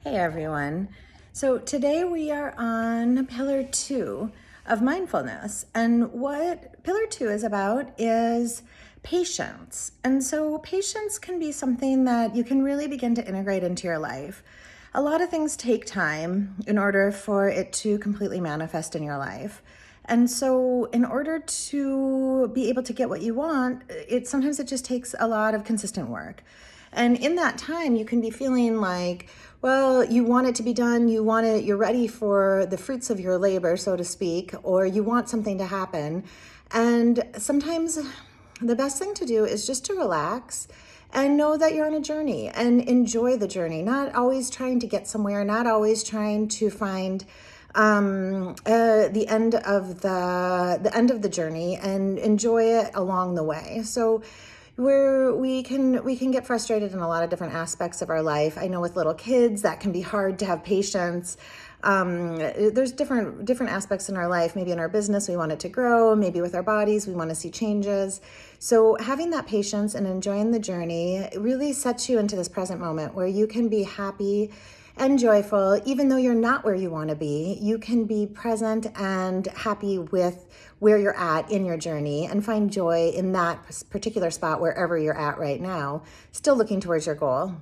Hey everyone. So today we are on pillar 2 of mindfulness. And what pillar 2 is about is patience. And so patience can be something that you can really begin to integrate into your life. A lot of things take time in order for it to completely manifest in your life. And so in order to be able to get what you want, sometimes it just takes a lot of consistent work. And in that time, you can be feeling like, well, you want it to be done, you're ready for the fruits of your labor, so to speak, or you want something to happen. And sometimes the best thing to do is just to relax and know that you're on a journey and enjoy the journey, not always trying to get somewhere, not always trying to find the end of the journey, and enjoy it along the way. So we can get frustrated in a lot of different aspects of our life. I know with little kids that can be hard to have patience. There's different aspects in our life. Maybe in our business we want it to grow, maybe with our bodies we want to see changes. So having that patience and enjoying the journey really sets you into this present moment where you can be happy and joyful. Even though you're not where you want to be, you can be present and happy with where you're at in your journey and find joy in that particular spot wherever you're at right now, still looking towards your goal.